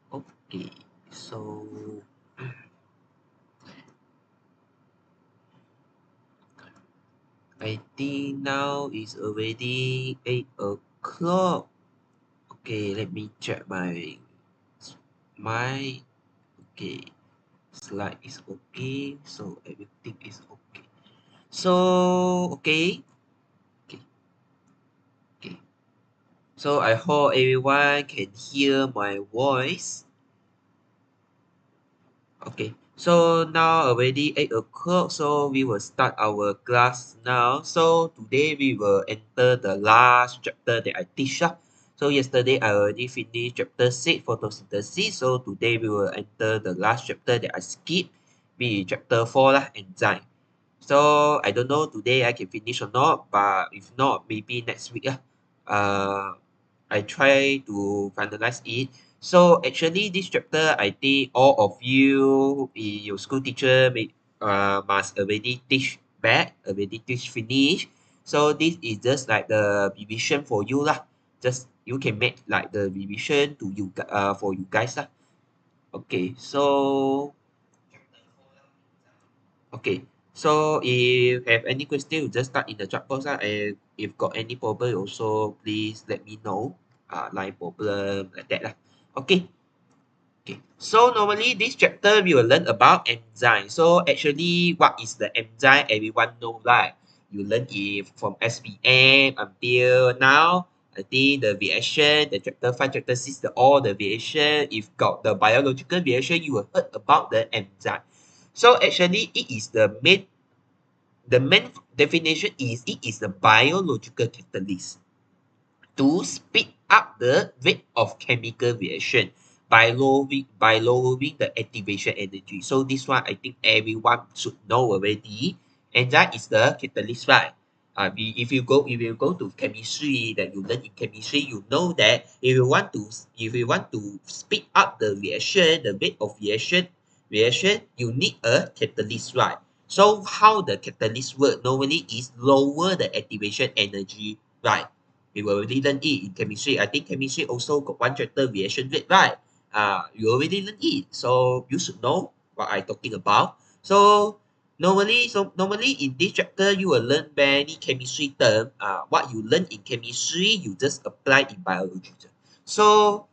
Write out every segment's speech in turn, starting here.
Okay, so I think now is already 8 o'clock. Okay, let me check my okay slide is okay, so everything is okay. So okay, okay, okay. So I hope everyone can hear my voice. Okay, so now already 8 o'clock, so we will start our class now. So today we will enter the last chapter that I teach. So yesterday I already finished chapter 6 photosynthesis. So today we will enter the last chapter that I skipped, be chapter 4 lah, enzyme. So I don't know today I can finish or not, but if not, maybe next week. I try to finalize it. So actually this chapter I think all of you your school teacher must already teach back, already teach finish. So this is just like the revision for you lah. Just you can make like the revision to you for you guys lah. Okay, so okay. So if have any question, you just start in the chat box and if got any problem also please let me know. Like problem like that lah. Okay. Okay. So normally this chapter we will learn about enzyme. So actually what is the enzyme? Everyone know, right? You learn it from Stpm until now. I think the reaction, the chapter 5, chapter 6, all the reaction, if got the biological reaction, you will heard about the enzyme. So actually it is the main definition is it is the biological catalyst to speed up the rate of chemical reaction by lowering the activation energy. So this one I think everyone should know already. Enzyme is the catalyst, right? If you go to chemistry that you learn in chemistry, you know that if you want to speed up the reaction, the rate of reaction, you need a catalyst, right? So how the catalyst work normally is lower the activation energy, right? We will already learn it in chemistry. I think chemistry also got one chapter reaction rate, right? You already learn it, so you should know what I talking about. So normally in this chapter you will learn many chemistry term. What you learn in chemistry you just apply in biology. So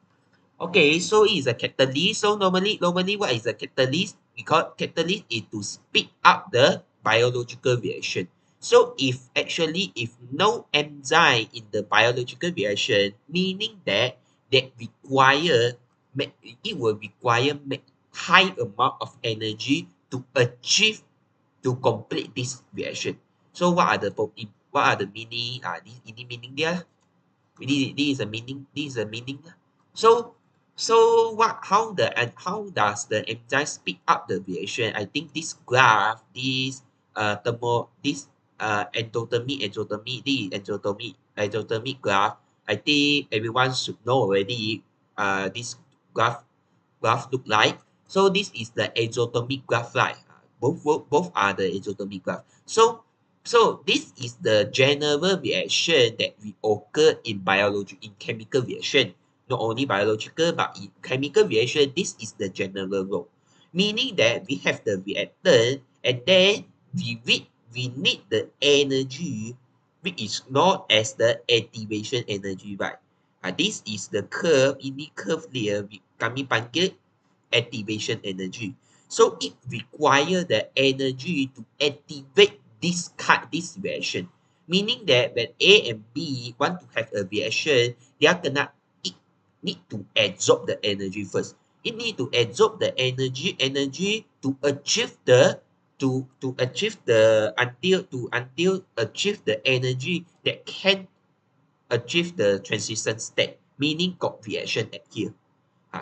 okay, so it is a catalyst. So normally what is a catalyst? Because catalyst is to speed up the biological reaction. So if no enzyme in the biological reaction, meaning that it will require high amount of energy to achieve to complete this reaction. So what are the meaning? This any meaning there? This is a meaning. This is a meaning. So how does the enzyme speed up the reaction? I think this graph, this endothermic graph. I think everyone should know already. This graph look like. So this is the exothermic graph, right? Both are the exothermic graph. So this is the general reaction that we occur in biology, in chemical reaction. Not only biological, but in chemical reaction, this is the general rule. Meaning that we have the reactant and then we need the energy which is known as the activation energy, right? This is the curve, ini curve dia kami panggil activation energy. So it require the energy to activate this reaction. Meaning that when A and B want to have a reaction, it need to absorb the energy first. It need to absorb the energy to achieve achieve the energy that can achieve the transition state, meaning got reaction at here.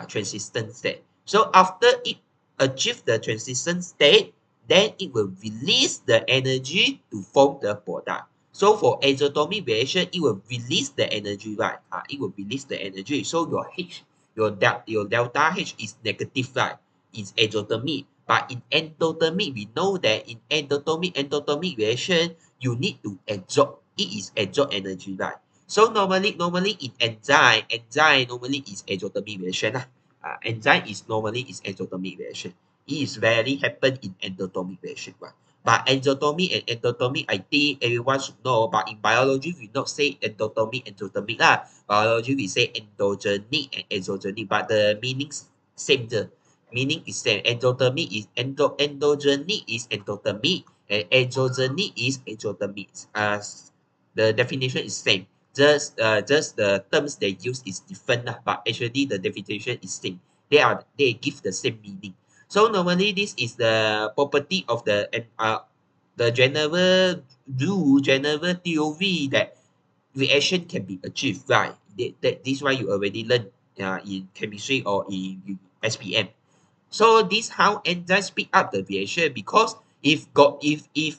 Transition state. So after it achieves the transition state, then it will release the energy to form the product. So for exothermic reaction, it will release the energy, right? It will release the energy. So your delta H is negative, right? It's exothermic. But in endothermic, we know that in endothermic reaction, you need to absorb. It is absorb energy, right? So normally in enzyme normally is exothermic reaction lah. Enzyme is normally is exothermic reaction. It is rarely happen in endothermic reaction, right? But exothermic and endothermic, I think everyone should know. But in biology, we not say endothermic, exothermic lah. Biology, we say endogenic and exogenic, but the meanings same. The meaning is same. Endothermic is endogenic is endothermic, and exogenic is exothermic. The definition is same. Just the terms they use is different lah, but actually the definition is same. They give the same meaning. So normally this is the property of the general rule, general theory that reaction can be achieved, right? This why you already learned in chemistry or in SPM. So this how enzyme speed up the reaction, because if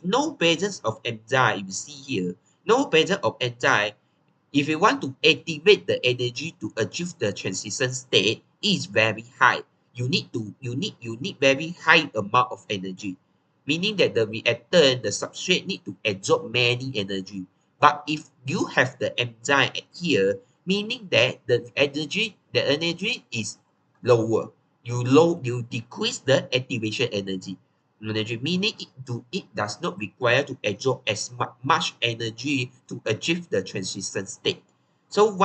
no presence of enzyme, you see here, no presence of enzyme, if you want to activate the energy to achieve the transition state, it is very high. You need very high amount of energy, meaning that the reactant, the substrate need to absorb many energy. But if you have the enzyme here, meaning that the energy is lower. You decrease the activation energy, meaning it does not require to absorb as much energy to achieve the transition state. So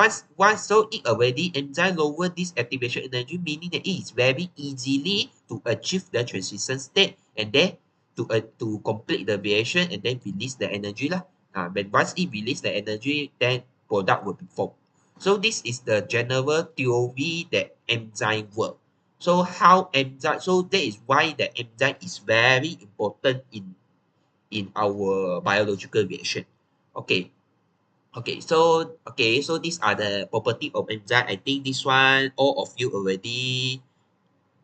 so it already enzyme lower this activation energy, meaning that it is very easily to achieve the transition state, and then to complete the reaction and then release the energy lah. When once it release the energy, then product will be formed. So this is the general theory that enzyme work. So that is why the enzyme is very important in our biological reaction. Okay. So these are the property of enzyme. I think this one all of you already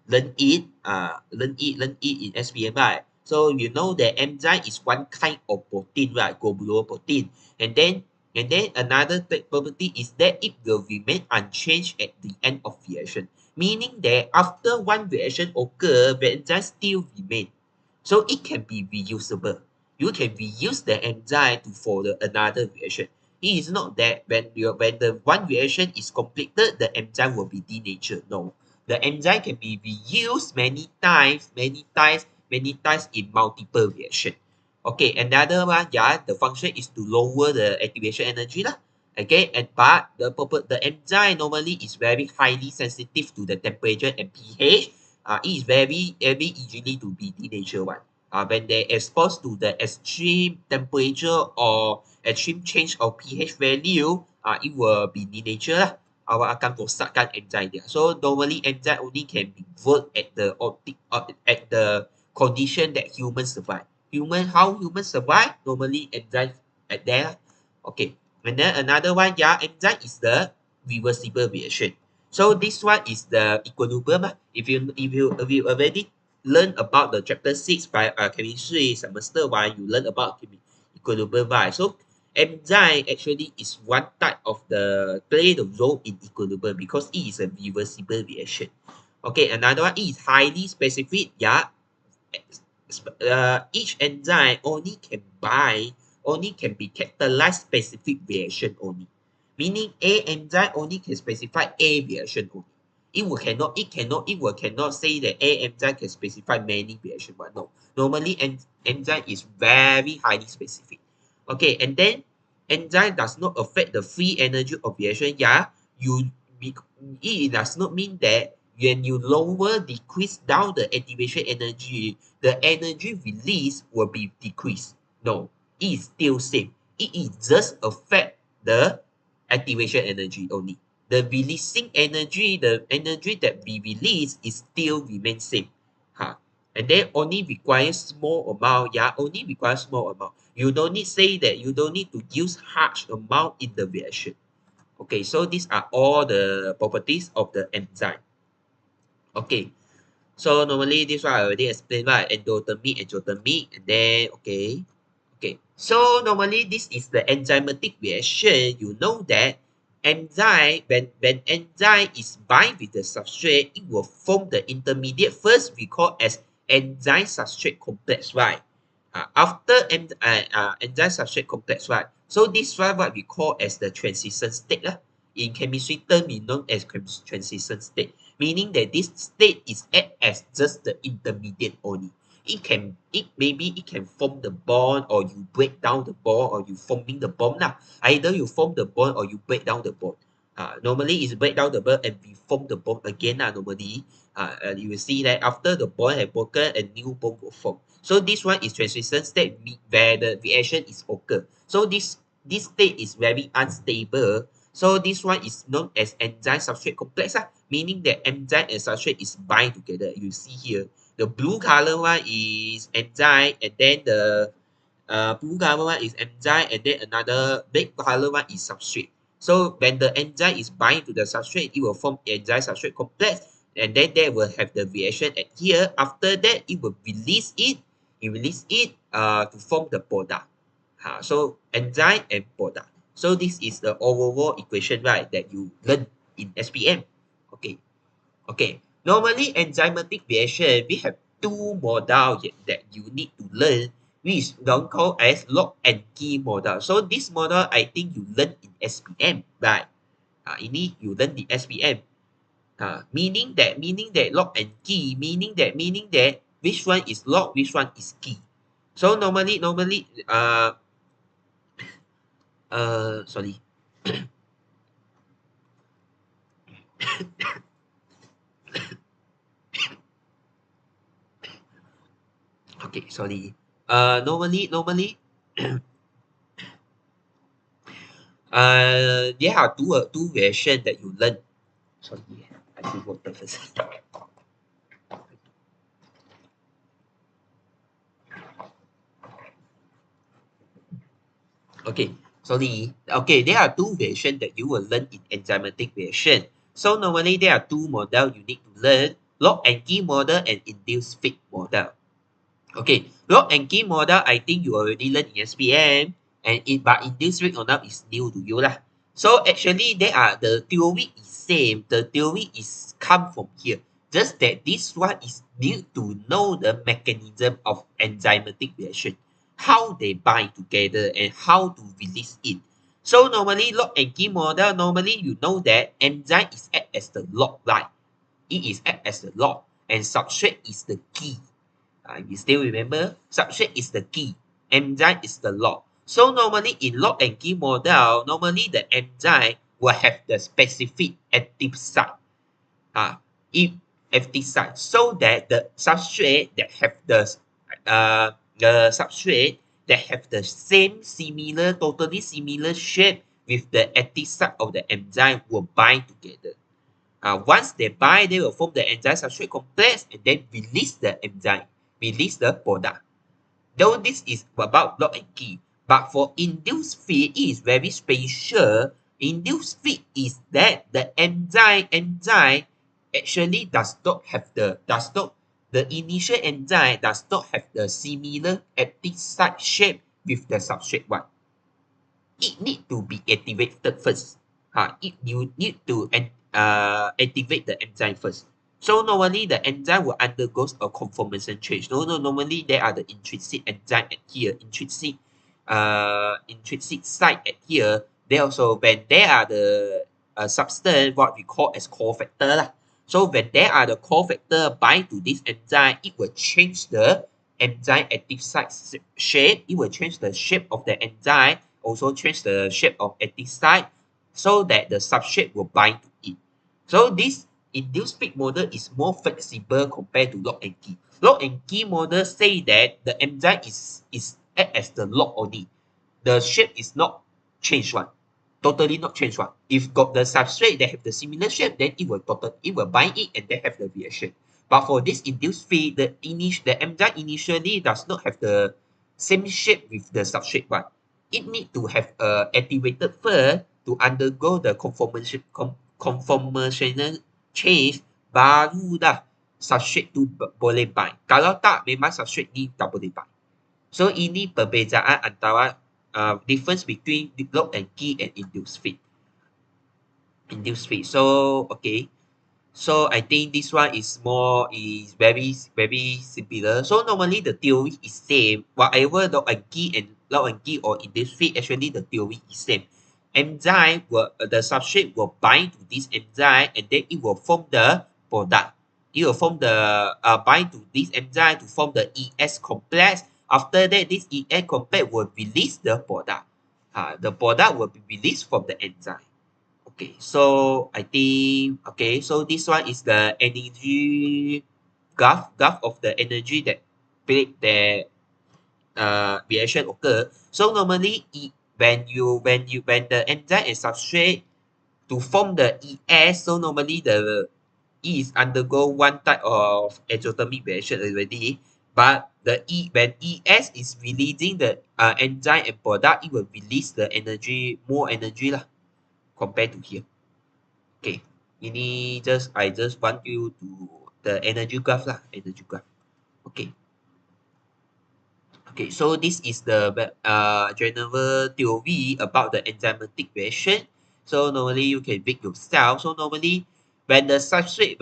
learn it in SPM, right? So you know that enzyme is one kind of protein, right? Globular protein. And then another property is that it will remain unchanged at the end of reaction. Meaning that after one reaction occur, the enzyme still remain. So it can be reusable. You can reuse the enzyme for another reaction. It is not that when the one reaction is completed, the enzyme will be denatured. No. The enzyme can be reused many times in multiple reaction. Okay, another one, the function is to lower the activation energy lah. Okay, but the enzyme normally is very highly sensitive to the temperature and pH. It is very easily to be denatured one. When they exposed to the extreme temperature or extreme change of pH value, it will be denatured lah. Awak akan rosakkan enzyme dia. So normally enzyme only can be work at the condition that humans survive. How humans survive? Normally enzyme at there. Okay. And then another one, enzyme is the reversible reaction. So this one is the equilibrium. If you already learn about the chapter 6 by chemistry semester 1, you learn about equilibrium, right? So enzyme actually is one type of the play the role in equilibrium because it is a reversible reaction. Okay, another one is highly specific. Each enzyme only can be catalyzed specific reaction only. Meaning A enzyme only can specify A reaction only. It cannot say that A enzyme can specify many reaction, but no. Normally enzyme is very highly specific. Okay, and then enzyme does not affect the free energy of reaction. It does not mean that when you decrease down the activation energy, the energy release will be decreased. No, it is still same. It is just affect the activation energy only. The releasing energy, the energy that we release is still remain same. And then only requires small amount. Only requires small amount. You don't need to use large amount in the reaction. Okay, so these are all the properties of the enzyme. Okay, so normally this one I already explained, right? Endothermic, exothermic, and then okay. So normally this is the enzymatic reaction. You know that enzyme when enzyme is bind with the substrate, it will form the intermediate. First we call as enzyme substrate complex, right? After enzyme substrate complex, right? So this one what we call as the transition state lah. In chemistry term, we known as transition state. meaning that this state is act as just the intermediate only. Maybe it can form the bond, or you break down the bond, or you forming the bond lah. Either you form the bond or you break down the bond. Normally it's break down the bond and we form the bond again lah. Normally, you will see that after the bond has broken, a new bond will form. So this one is transition state where the reaction is occur. So this state is very unstable. So this one is known as enzyme substrate complex, meaning that enzyme and substrate is bind together. You see here, the blue color one is enzyme, and then the blue color one is enzyme, and then another red color one is substrate. So when the enzyme is bind to the substrate, it will form enzyme substrate complex, and then they will have the reaction at here. After that, it will release it. To form the product. So enzyme and product. So this is the overall equation, right, that you learn in SPM. Okay. Okay. Normally, enzymatic reaction, we have two models that you need to learn, which is called as log and key model. So this model, I think you learn in SPM, right? You learn the SPM. Meaning that log and key, meaning that which one is log, which one is key. So normally, sorry. Okay, sorry. Normally, there are two version that you learn. Sorry, I see water first. Okay, sorry. Okay, there are two version that you will learn in enzymatic reaction. So normally there are two model you need to learn: log and key model and induced fit model. Okay, log and key model, I think you already learned in SPM, but induced fit model is new to you lah. So actually, the theory is same. The theory is come from here. Just that this one is need to know the mechanism of enzymatic reaction, how they bind together and how to release it. So normally log and key model, normally you know that enzyme is act as the log, right? It is act as the log, and substrate is the key. You still remember? Substrate is the key. Enzyme is the log. So normally in log and key model, normally the enzyme will have the specific active site. If active site, so that the substrate that have the substrate that have the totally similar shape with the active site of the enzyme will bind together. Once they bind, they will form the enzyme substrate complex and then release the enzyme, release the product. Though this is about log and key, but for induced fit, it is very special. Induced fit is that the enzyme actually the initial enzyme does not have the similar active site shape with the substrate one. It need to be activated first. You need to activate the enzyme first. So normally the enzyme will undergo a conformation change. Normally there are the intrinsic enzyme at here, intrinsic site at here. They also, when there are the substance, what we call as cofactor lah. So when there are the cofactor bind to this enzyme, it will change the enzyme active site shape. It will change the shape of the enzyme, also change the shape of active site, so that the substrate will bind to it. So this induced fit model is more flexible compared to log and key. Log and key model say that the enzyme is act as the log only. The shape is not changed one. Totally not changed one. If got the substrate that have the similar shape, then it will bind it and then have the reaction. But for this induced fit, the enzyme initially does not have the same shape with the substrate one. It need to have activated first to undergo the conformational change, baru dah substrate tu boleh bind. Kalau tak, memang substrate ni tak boleh bind. So ini perbezaan antara difference between log and key and induced fit. So okay. So I think this one is very similar. So normally the theory is same. Whatever log and key or induced fit, actually the theory is same. The substrate will bind to this enzyme and then it will form the product. It will form the bind to this enzyme to form the ES complex. After that, this ES complex will release the product. The product will be released from the enzyme. Okay, so I think okay, so this one is the energy graph of the energy that reaction occur. So normally when the enzyme is substrate to form the ES, so normally the E is undergo one type of exothermic reaction already. But the when ES is releasing the enzyme and product, it will release the energy, more energy lah, compared to here. Okay. Ini I just want you to the energy graph lah, energy graph. Okay. Okay, so this is the general theory about the enzymatic reaction. So normally you can read yourself. So normally when the substrate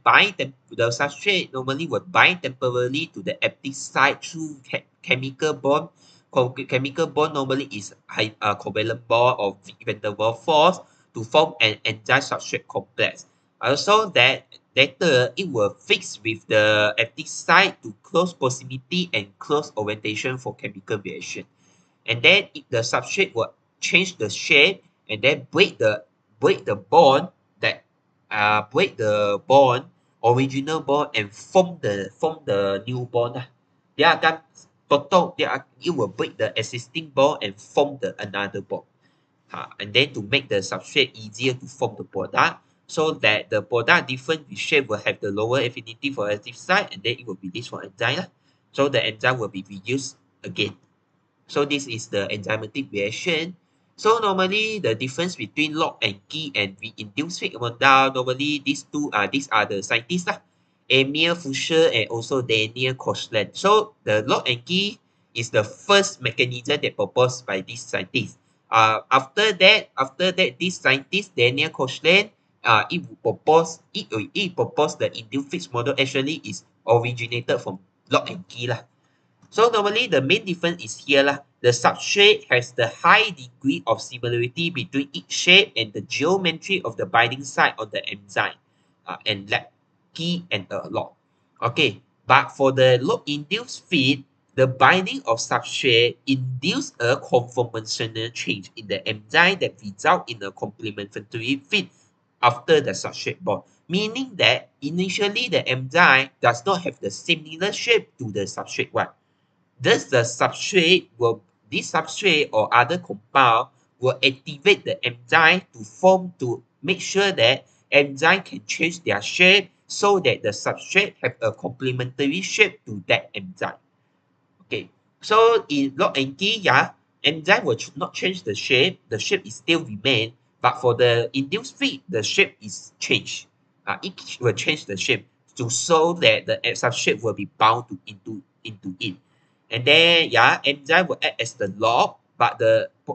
bind the substrate normally would bind temporarily to the active site through chemical bond. Chemical bond normally is covalent bond or van der Waals force to form an enzyme substrate complex. Also that later, it will fix with the active site to close proximity and close orientation for chemical reaction. And then the substrate will change the shape and then break the bond that break the bond, original bond, and form the new bond. Dia akan it will break the existing bond and form another bond. And then to make the substrate easier to form the product, so that the product different shape will have the lower affinity for active site, and then it will be this for enzyme. So the enzyme will be reduced again. So this is the enzymatic reaction. So normally the difference between log and key and re-induced fate model, normally these are the scientists lah. Emil Fischer and also Daniel Koshland. So the log and key is the first mechanism that proposed by these scientists. After that, this scientist Daniel Koshland, it proposed the induced fate model actually is originated from log and key lah. So normally the main difference is here lah. The substrate has the high degree of similarity between each shape and the geometry of the binding site of the enzyme, and lab key and log. Okay, but for the log induced fit, the binding of substrate induce a conformational change in the enzyme that result in a complementary fit after the substrate bond. Meaning that initially the enzyme does not have the similar shape to the substrate one. Thus, this substrate or other compound will activate the enzyme to make sure that enzyme can change their shape so that the substrate have a complementary shape to that enzyme. Okay, so in log and key, enzyme will not change the shape. The shape is still remain, but for the induced fit, the shape is changed. It will change the shape to so that the substrate will be bound into it. And then enzyme will act as the log, but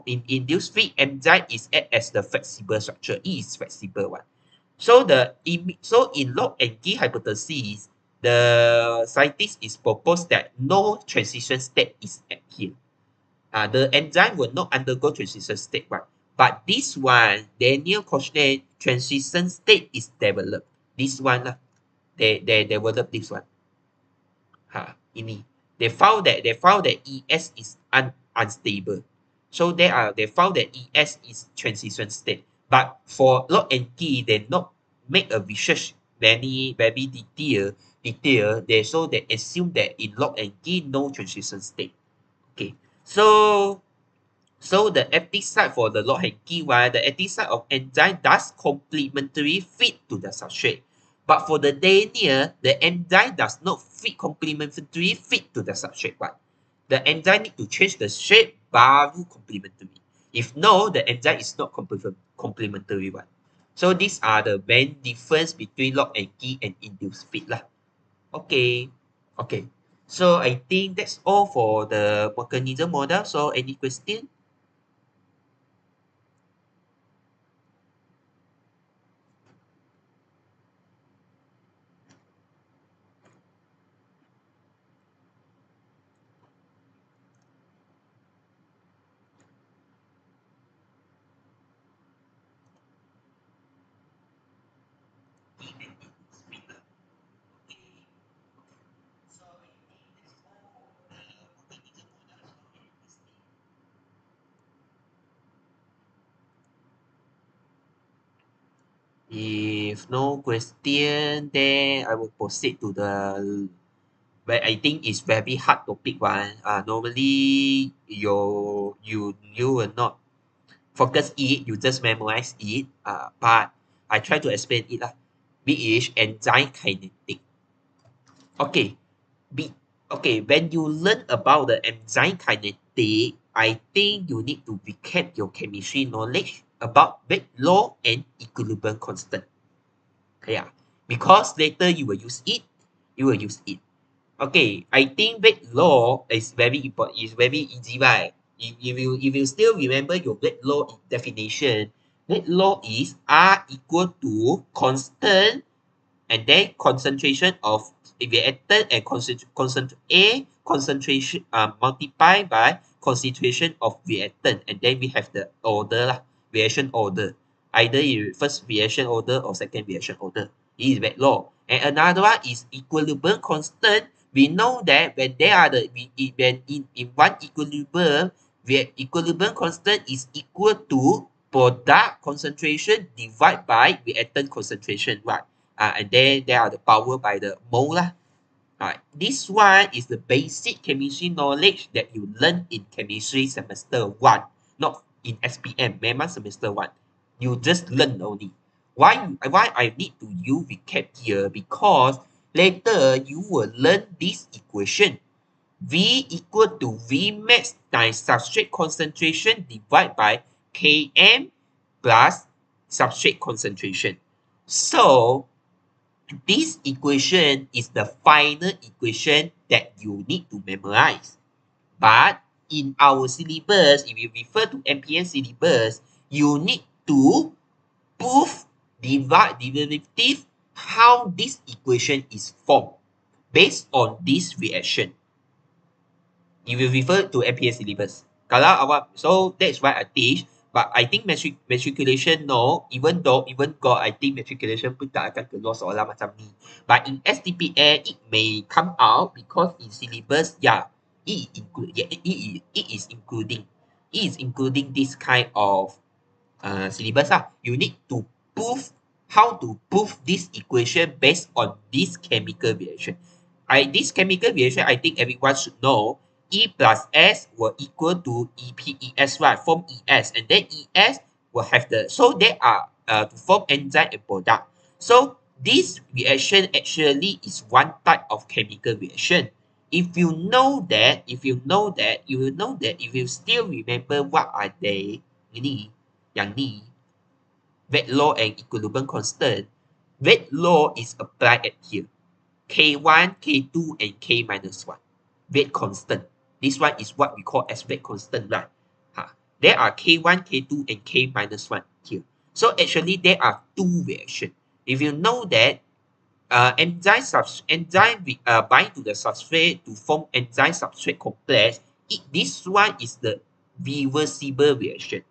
in induced fit, enzyme is act as the flexible structure. It is flexible one. So in log and key hypothesis, the scientist is proposed that no transition state is at here. The enzyme will not undergo transition state one. But this one, Daniel Koshland, transition state is developed. This one, they developed this one. Ini. They found that ES is unstable. So they found that ES is transition state. But for log and key, they not make a research very detail. They assume that in log and key no transition state. Okay. So the active site for the log and key one, the active site of enzyme does complementary fit to the substrate. But for the Daniel, the enzyme does not complementary fit to the substrate one. The enzyme need to change the shape baru complementary. If no, the enzyme is not complementary one. So these are the main difference between log and key and induced fit lah. Okay. Okay. So I think that's all for the mechanism model. So any question? If no question, then I will proceed to the where I think is very hard topic one. Normally you will not focus it, you just memorize it. But I try to explain it lah. Which is enzyme kinetic. Okay, be okay. When you learn about the enzyme kinetic, I think you need to recap your chemistry knowledge about Wade law and equilibrium constant. Yeah, because later you will use it. You will use it. Okay, I think Wade law is very important. It's very easy, right? If you still remember your Wade law definition, Wade law is R equal to constant and then concentration of reactant and concentration multiplied by concentration of reactant, and then we have the order lah, reaction order, either first reaction order or second reaction order. This is Wade law. And another one is equilibrium constant. We know that when they are when in one equilibrium, the equilibrium constant is equal to product concentration divided by reactant concentration, right? And then there are the power by the mole lah. This one is the basic chemistry knowledge that you learn in chemistry semester 1, not in SPM, memang semester 1. You just learn only. Why I need to you recap here? Because later you will learn this equation. V equal to Vmax times substrate concentration divided by Km plus substrate concentration. So this equation is the final equation that you need to memorize. But in our syllabus, if you refer to MPN syllabus, you need to prove derivative how this equation is formed based on this reaction. If you refer to MPS syllabus. Kalau awak, so that's why I teach. But I think matriculation no, even got, I think matriculation pun tak akan keluar soalan macam ni. But in STPM, it may come out because in syllabus, yeah, it is including this kind of syllabus lah. You need to prove how to prove this equation based on this chemical reaction. This chemical reaction, I think everyone should know. E plus S will equal to EPES, right? Form ES, and then ES will have so they are to form enzyme and product. So this reaction actually is one type of chemical reaction. If you know that, you will know that if you still remember what are they, yang ni, Wade law and equilibrium constant. Wade law is applied at here. K1, K2, and K minus 1. Wade constant. This one is what we call as Wade constant, right? There are K1, K2, and K minus 1 here. So actually, there are two reactions. If you know that enzyme bind to the substrate to form enzyme substrate complex, this one is the reversible reaction.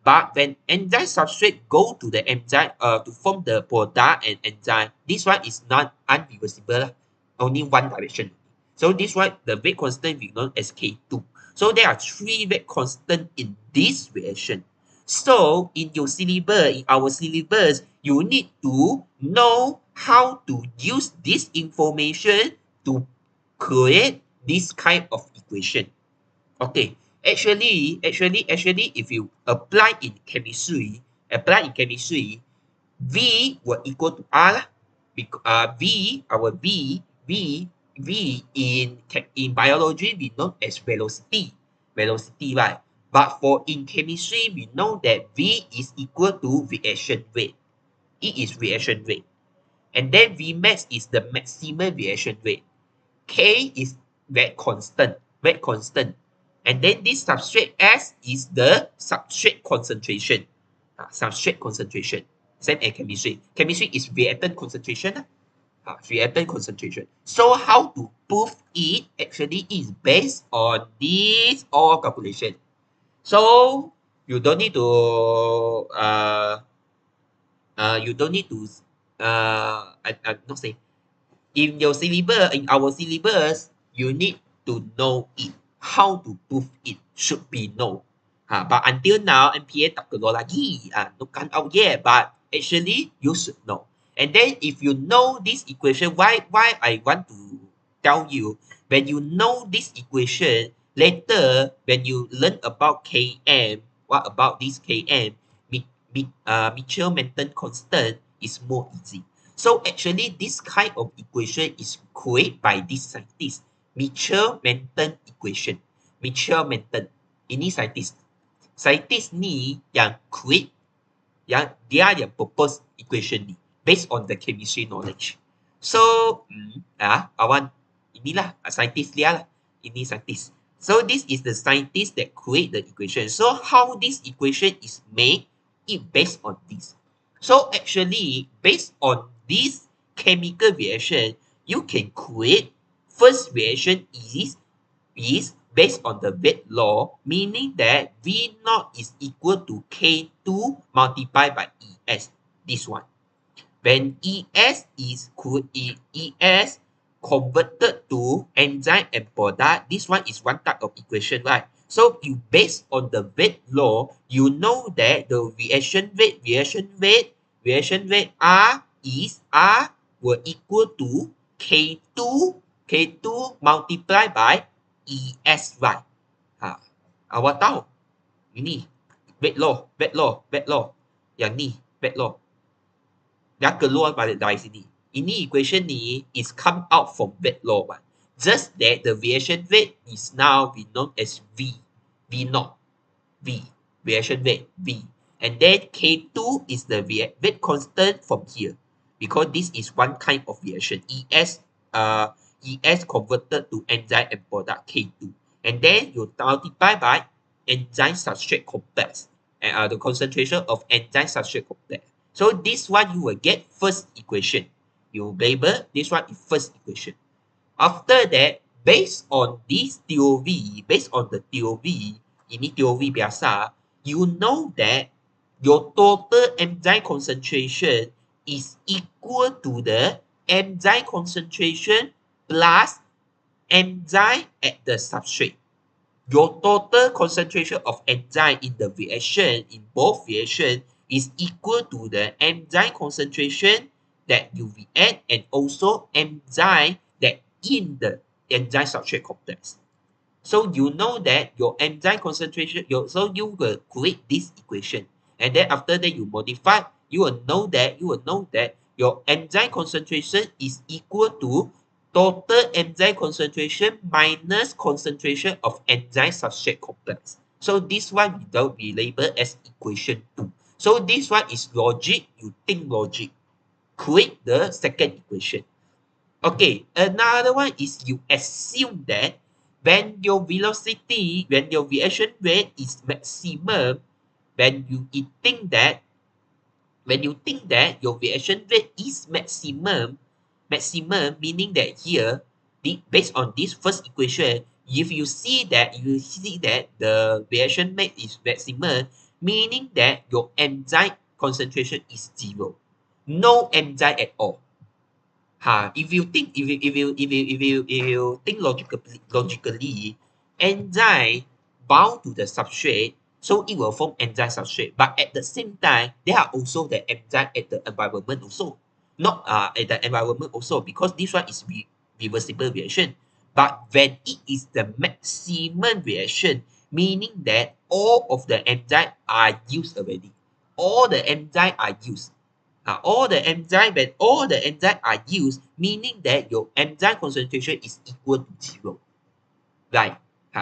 But when enzyme substrate go to the enzyme to form the product and enzyme, this one is not unreversible, only one direction. So this one, the Wade constant we know as K2. So there are three Wade constant in this reaction. So in your syllabus, in our syllabus, you need to know how to use this information to create this kind of equation. Okay. Actually, if you apply in chemistry, V will equal to R lah. V in biology we know as velocity, right? But for in chemistry we know that V is equal to reaction rate. It is reaction rate, and then Vmax is the maximum reaction rate. K is Wade constant. And then this substrate S is the substrate concentration. Same as chemistry. Chemistry is reactant concentration. Reactant concentration. So how to prove it actually is based on this all calculation. So you don't need to I'm not saying in your syllabus, in our syllabus, you need to know it. How to prove it should be known. But until now, MPA tak keluar lagi. No come out yet. But Actually, you should know. And then if you know this equation, why I want to tell you, when you know this equation, later when you learn about Km, what about this Km, Mitchell-Menton constant is more easy. So actually, this kind of equation is created by this scientist, Mitchell-Menton equation. Mitchell-Menton, ini scientist. Scientist ni yang create, yang dia yang propose equation ni based on the chemistry knowledge. So, awan inilah scientist dia lah. Ini scientist. So this is the scientist that create the equation. So how this equation is made? It based on this. So actually, based on this chemical reaction, you can create first reaction is based on the weight law, meaning that V naught is equal to K2 multiplied by ES. This one. When ES converted to enzyme and product, this one is one type of equation, right? So you based on the weight law, you know that the reaction rate R will equal to K2 multiplied by ES, right? Awak tahu? Ini weight law. Yang ni weight law. Dia keluar dari sini. Ini equation ni is come out from weight law one. Just that the reaction rate is now be known as V naught. Reaction rate V. And then K2 is the rate constant from here. Because this is one kind of reaction. ES converted to enzyme and product K2. And then you multiply by enzyme substrate complex. And the concentration of enzyme substrate complex. So this one you will get first equation. You label this one is first equation. After that, based on this theory, ini theory biasa, you know that your total enzyme concentration is equal to the enzyme concentration plus enzyme at the substrate. Your total concentration of enzyme in the reaction, in both reaction, is equal to the enzyme concentration that you react and also enzyme that in the enzyme substrate complex. So you know that your enzyme concentration, so you will create this equation. And then after that you modify, you will know that your enzyme concentration is equal to total enzyme concentration minus concentration of enzyme substrate complex. So this one will be labeled as equation 2. So this one is logic, you think logic. Create the second equation. Okay, another one is you assume that when your velocity, when your reaction rate is maximum, when you think that your reaction rate is maximum meaning that here, based on this first equation, if you see that the reaction rate is maximum, meaning that your enzyme concentration is 0. No enzyme at all. If you think logically, enzyme bound to the substrate, so it will form enzyme substrate. But at the same time, there are also the enzyme at the environment also. Not at the environment also, because this one is reversible reaction. But when it is the maximum reaction, meaning that all of the enzyme are used already. All the enzyme are used. All the enzyme are used, meaning that your enzyme concentration is equal to 0. Right?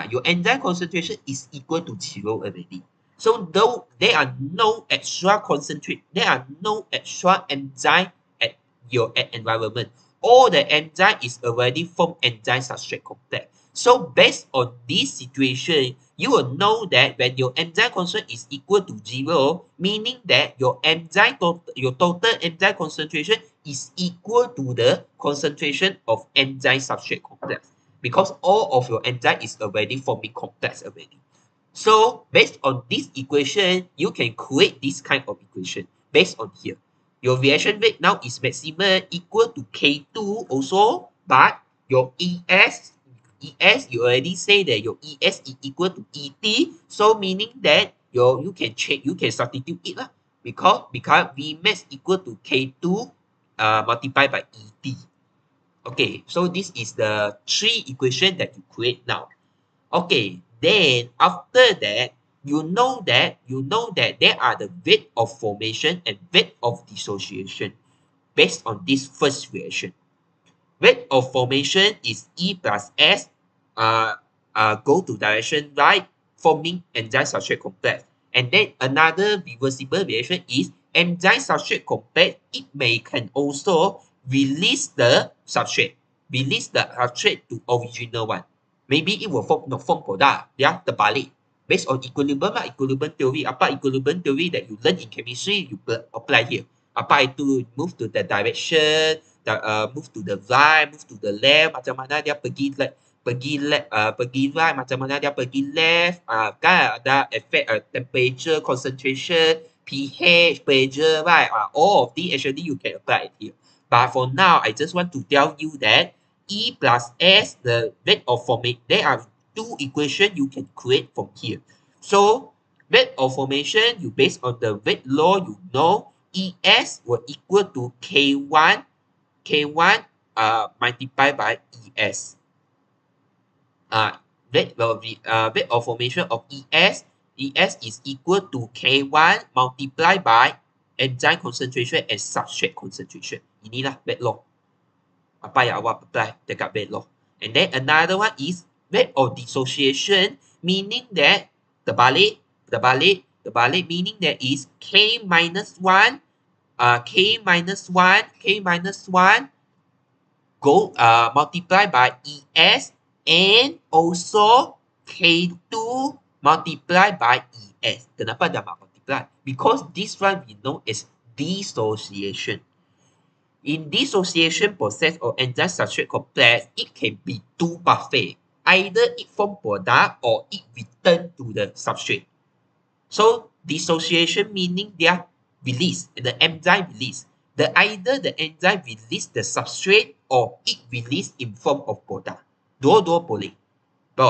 Your enzyme concentration is equal to 0 already. So though there are no extra enzyme at your environment. All the enzyme is already from enzyme substrate complex. So based on this situation, you will know that when your enzyme concentration is equal to 0, meaning that your total enzyme concentration is equal to the concentration of enzyme substrate complex, because all of your enzyme is already forming complex already. So based on this equation, you can create this kind of equation based on here. Your reaction rate now is maximum equal to K2 also, but your ES, you already say that your ES is equal to ET, so meaning that you can substitute it lah. Because Vmax equal to K2 multiplied by ET. Okay, so this is the three equation that you create now. Okay, then after that, you know that there are the rate of formation and rate of dissociation based on this first reaction. Rate of formation is E plus S go to direction right, forming enzyme substrate complex. And then another reversible reaction is enzyme substrate complex. It can also release the substrate to original one. Maybe it will form product, yeah, terbalik. Based on equilibrium theory. Apa equilibrium theory that you learn in chemistry, you apply here. Apa itu move to the direction, move to the right, move to the left, macam mana dia pergi right, macam mana dia pergi left, kan ada effect temperature, concentration, pH, pressure, right? All of these actually you can apply it here. But for now, I just want to tell you that E plus S, the rate of formation, there are two equations you can create from here. So rate of formation, you based on the rate law, you know ES will equal to K1 multiplied by ES. Rate of formation of ES is equal to K1 multiplied by enzyme concentration and substrate concentration. Inilah rate law. Apa yang awak apply dekat rate law. And then another one is rate of dissociation, meaning that terbalik meaning that is K minus 1 go multiply by ES and also K2 multiply by ES. Kenapa dah multiply? Because this one we know is dissociation. In dissociation process or enzyme substrate complex, it can be two pathway. Either it form product or it return to the substrate. So dissociation meaning they are released, the enzyme release. Either the enzyme release the substrate or it release in form of product. Dua-dua boleh.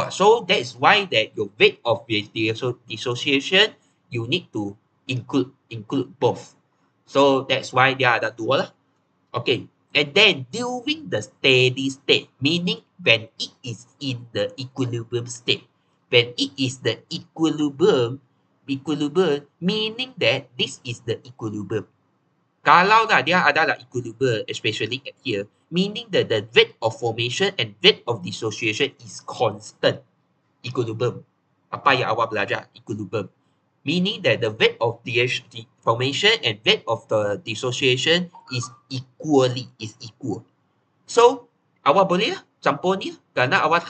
So that is why that your rate of dissociation you need to include both. So that's why there are the dua lah. Okay, and then during the steady state, meaning when it is in the equilibrium state, when it is the equilibrium, meaning that this is the equilibrium. Kalau dah dia adalah equilibrium, especially at here, meaning that the rate of formation and rate of dissociation is constant. Equilibrium. Apa yang awak belajar? Equilibrium. Meaning that the rate of the formation and rate of the dissociation is equal. So, awak boleh lah campur ni kerana awak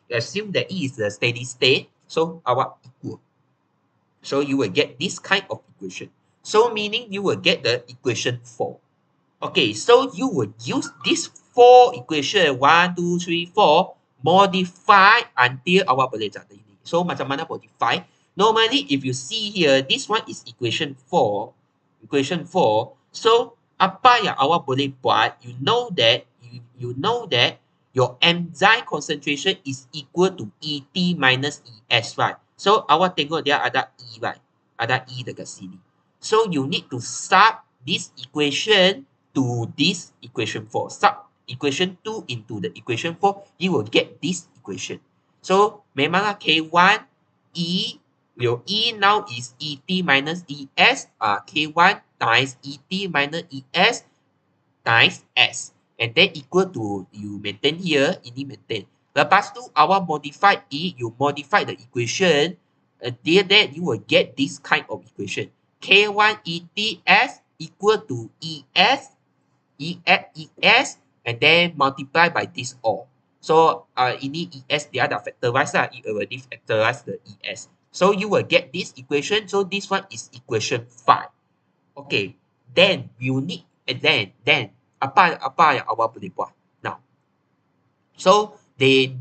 assume that it is the steady state. So, awak equal. So, you will get this kind of equation. So, meaning you will get the equation 4. Okay, so you will use this 4 equation, 1, 2, 3, 4, modify until awak boleh jadi ini. So, macam mana modify? Normally, if you see here, this one is equation 4. So, apa yang awak boleh buat, you know that your enzyme concentration is equal to ET minus ES, right? So, awak tengok dia ada E, right? Ada E dekat sini. So, you need to sub this equation to this equation 4. Sub equation 2 into the equation 4, you will get this equation. So, memanglah K1, E, your E now is ET minus ES, K1 times ET minus ES times S. And then equal to, you maintain here, ini maintain. Lepas tu, awak modify E, you modify the equation, then you will get this kind of equation. K1 ETS equal to ES, and then multiply by this all. So, ini ES, dia dah factorize lah. It already factorize the ES. So, you will get this equation. So, this one is equation 5. Okay. Then, you need, then, apa yang awak boleh buat? Now, so, they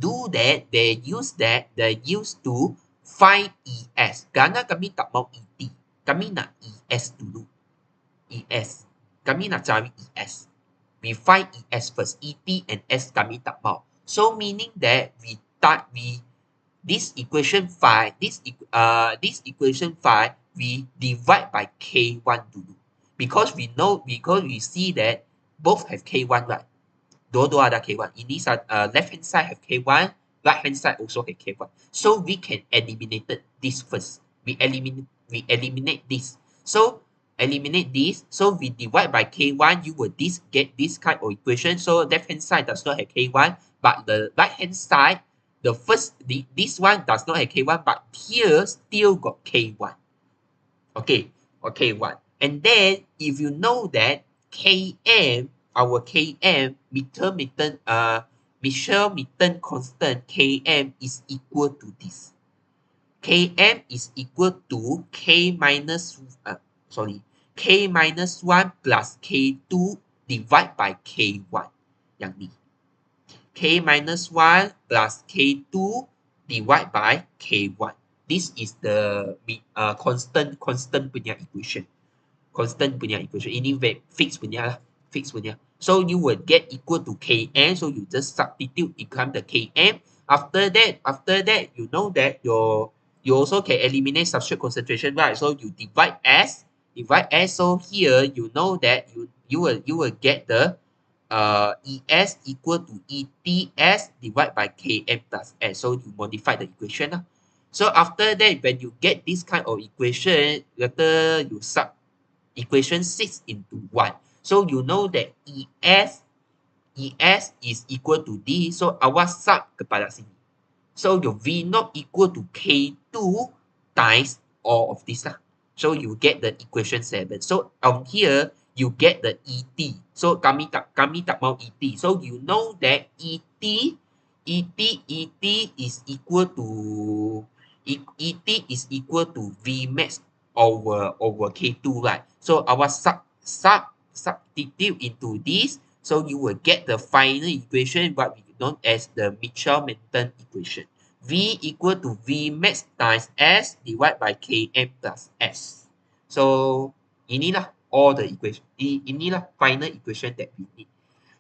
use to find ES. Kerana kami tak mau ET. Kami nak ES dulu. ES. Kami nak cari ES. We find ES first. ET and S kami tak mau. So, meaning that this equation 5, we divide by K1 dulu. Because we see that both have K1, right? Dua-dua ada K1. Ini left hand side have K1, right hand side also have K1. So we can eliminate this first. We eliminate this. So eliminate this. So we divide by K1, you will get this kind of equation. So left hand side does not have K1, but the right hand side, this one does not have K1, but here still got K1. Okay, or K1. And then if you know that Km, our Km, Mitchell-Merton constant Km is equal to this. Km is equal to K minus 1 plus K2 divided by K1. Yang ni. K minus 1 plus K2 divided by K1. This is the constant punya equation. Constant punya equation. Ini fixed punya lah. Fixed punya. So you will get equal to Km. So you just substitute become the Km. After that, you know that you also can eliminate substrate concentration, right? So you divide S. So here you know that you will get the ES equal to ETS divided by Km plus S. So you modify the equation lah. So after that, when you get this kind of equation, later you sub equation 6 into 1. So you know that ES is equal to D. So awas sub kepada sini. So your V0 equal to K2 times all of this lah. So you get the equation 7. So on here, you get the ET. So kami tak mau ET. So you know that ET is equal to Vmax over K2, right? So our substitute into this. So you will get the final equation, what we known as the Mitchell-Merton equation. V equal to Vmax times S divided by Km plus S. So inilah all the equation. Inilah final equation that we need.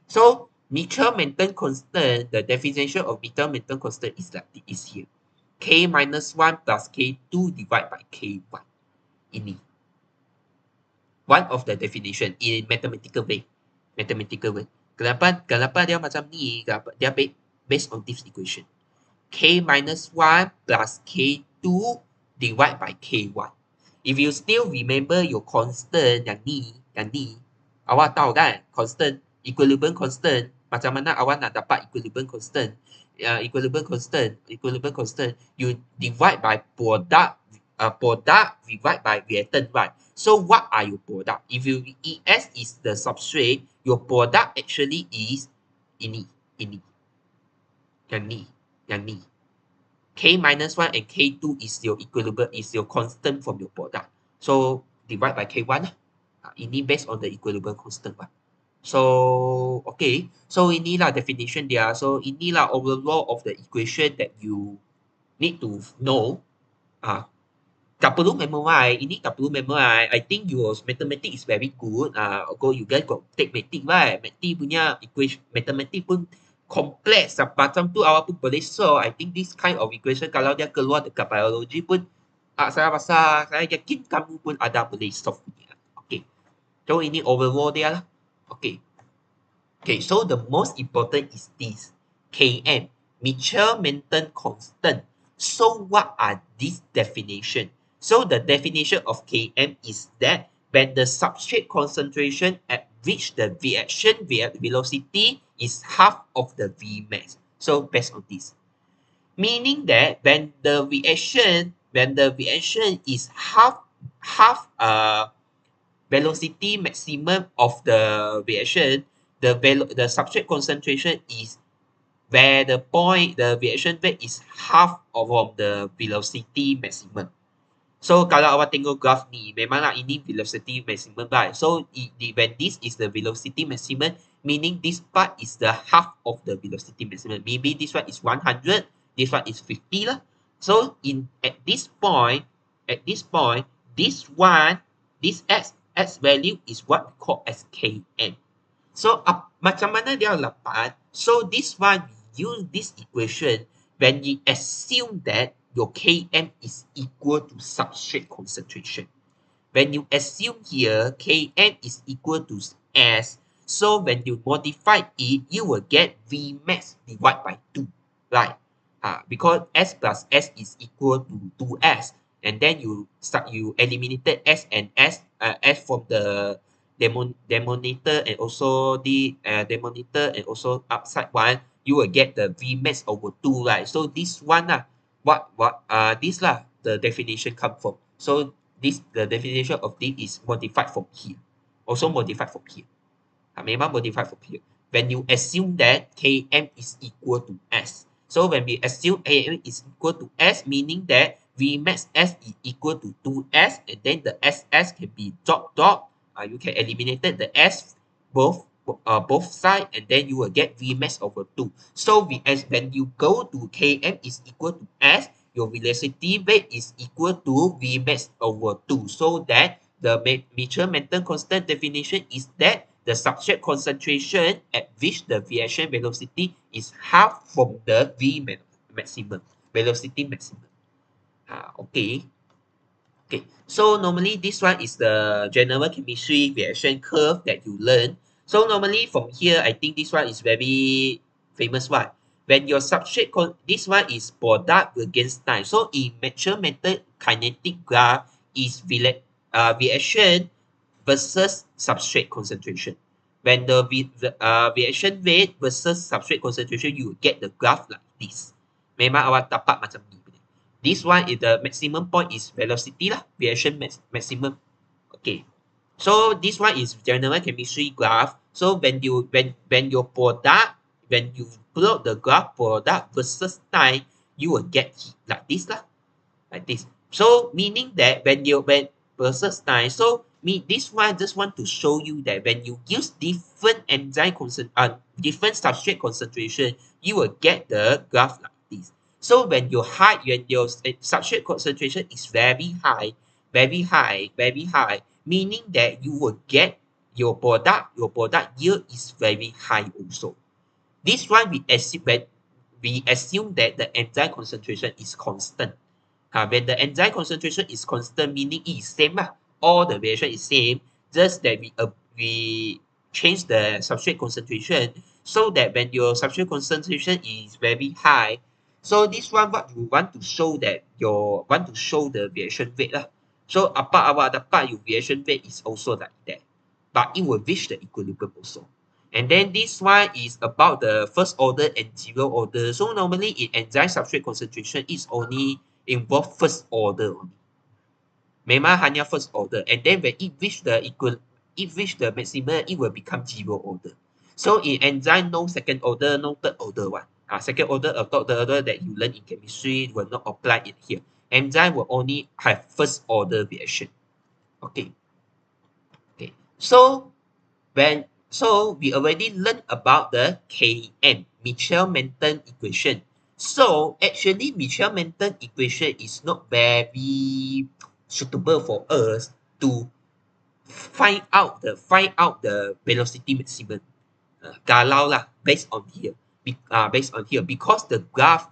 So Mitchell-Merton constant, the definition of Mitchell-Merton constant is here. K minus 1 plus K2 divided by K1. Ini. One of the definition in mathematical way. Kenapa dia macam ni? Dia based on this equation. K minus 1 plus K2 divided by K1. If you still remember your constant yang ni, awak tahu kan? Constant, equilibrium constant. Macam mana awak nak dapat equilibrium constant? Equilibrium constant. You divide by product divide by reactant, right? So what are your product? If you ES is the substrate, your product actually is ini. Yang ni. K minus 1 and K2 is your equilibrium, is your constant from your product. So divide by K1. Ini based on the equilibrium constant. So okay. So inilah definition dia. So inilah overall of the equation that you need to know. Tak perlu memorize. Ini tak perlu memorize. I think your mathematics is very good. You guys got take mathematics, right? Mathematics punya equation, mathematics pun complex. Macam tu awak pun boleh solve. I think this kind of equation kalau dia keluar dekat biology pun, saya yakin kamu pun ada boleh solve punya. Okay. So ini overall dia lah. Okay. So the most important is this. Km, Mitchell-Merton constant. So what are these definition? So the definition of Km is that when the substrate concentration at which the reaction velocity is half of the Vmax. So based on this. Meaning that when the reaction is half velocity maximum of the reaction, the substrate concentration is where the reaction rate is half of the velocity maximum. So kalau awak tengok graph ni, memanglah ini velocity maximum, right? So when this is the velocity maximum, meaning this part is the half of the velocity maximum. Maybe this one is 100, this one is 50 lah. So at this point, this x value is what we call as Km. So macam mana dia dapat? So this one, we use this equation when you assume that your Km is equal to substrate concentration. When you assume here Km is equal to S, so when you modify it, you will get Vmax divided by 2, right? Because S plus S is equal to 2S, and then you eliminated S and S from the denominator and also the denominator and also upside one, you will get the Vmax over 2, right? So this one this the definition come from. So the definition of this is modified from here. Also modified from here. Memang modified from here. When you assume that Km is equal to S. So when we assume Km is equal to S, meaning that Vmax S is equal to 2S, and then the SS can be dot. You can eliminate the S both sides, and then you will get Vmax over 2. So when you go to Km is equal to S, your velocity rate is equal to Vmax over 2. So that the mutual momentum constant definition is that the substrate concentration at which the reaction velocity is half from the maximum, velocity maximum. Okay. Okay, so normally this one is the general chemistry reaction curve that you learn. So normally from here, I think this one is very famous one. When your substrate, this one is product against time. So in mature method kinetic graph is reaction versus substrate concentration. When the reaction rate versus substrate concentration, you get the graph like this. Memang awak dapat macam ni. This one is the maximum point is velocity lah, reaction maximum. Okay. So this one is general chemistry graph. So when you plot the graph product versus time, you will get like this lah. Like this. So meaning that when versus time, so this one just want to show you that when you use different different substrate concentration, you will get the graph like this. So when your substrate concentration is very high, meaning that you will get your product yield is very high also. This one we assume that the enzyme concentration is constant. When the enzyme concentration is constant, meaning it is same lah. All the reaction is same, just that we change the substrate concentration so that when your substrate concentration is very high, so this one what you want to show that the reaction rate lah. So apa awak dapat your reaction rate is also like that, but it will reach the equilibrium also. And then this one is about the first order and zero order. So normally in enzyme substrate concentration is only involve first order only. Memang hanya first order, and then when it reach the maximum, it will become zero order. So in enzyme, no second order, no third order one. Second order or third order that you learn in chemistry will not apply it here. Enzyme will only have first order reaction. Okay. Okay. So we already learned about the Km, Mitchell-Manton equation. So actually Mitchell-Manton equation is not very suitable for us to find out the velocity maximum. Kalau lah based on here because the graph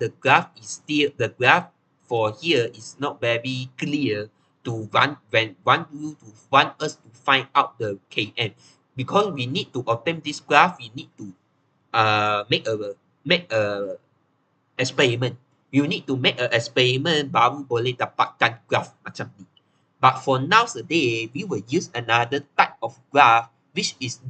for here is not very clear to want us to find out the Km. Because we need to obtain this graph, we need to make a experiment. You need to make an experiment baru boleh dapatkan graph macam ni. But for nowadays, we will use another type of graph which is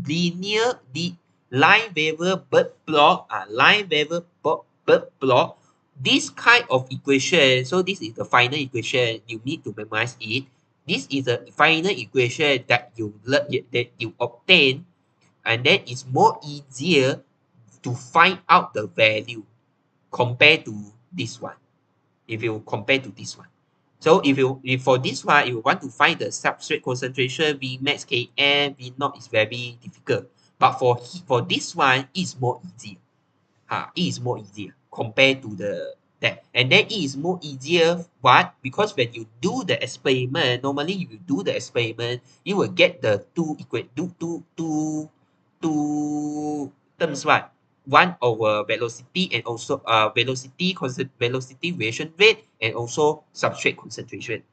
Lineweaver-Burk plot. Lineweaver-Burk plot. This kind of equation, so this is the final equation. You need to memorize it. This is the final equation that you obtain, and then it's more easier to find out the value compared to this one. If you compare to this one, so if for this one you want to find the substrate concentration Vmax, Km, V0 is very difficult. But for this one, it's more easier. It is more easier compared to that. And then it is more easier, but because when you do the experiment, normally you do the experiment, you will get the two terms, right? 1 over velocity and also velocity reaction rate and also substrate concentration.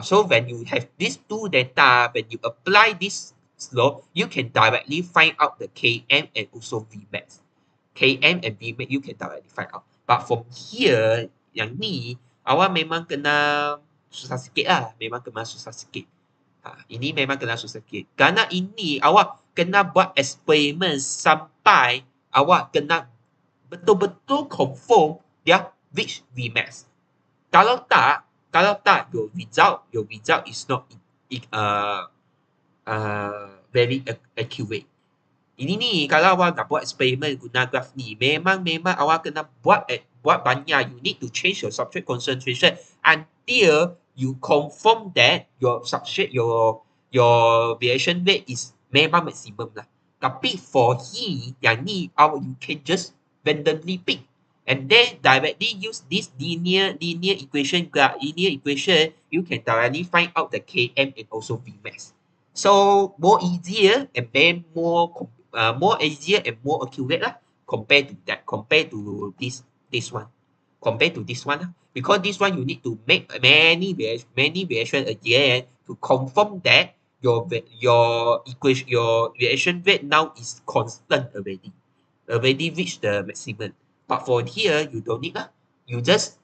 So when you have these two data, when you apply this slope, you can directly find out the Km and also Vmax. Km and Vmax you can directly find out. But from here, yang ni, awak memang kena susah sikit lah. Memang kena susah sikit. Ini memang kena susah sikit. Kerana ini awak kena buat eksperimen sampai awak kena betul-betul confirm dia reach Vmax. Kalau tak, your result is not very accurate. Ini ni kalau awak nak buat eksperimen guna graf ni, memang awak kena buat banyak. You need to change your substrate concentration until you confirm that your substrate your reaction rate is memang maximum lah. Tapi for yang ni you can just randomly pick and then directly use this linear equation you can directly find out the Km and also Vmax. So more easier and then more easier and more accurate lah compared to this one. Because this one you need to make many reaction again to confirm that your reaction rate now is constant already reached the maximum. But for here you don't need lah. You just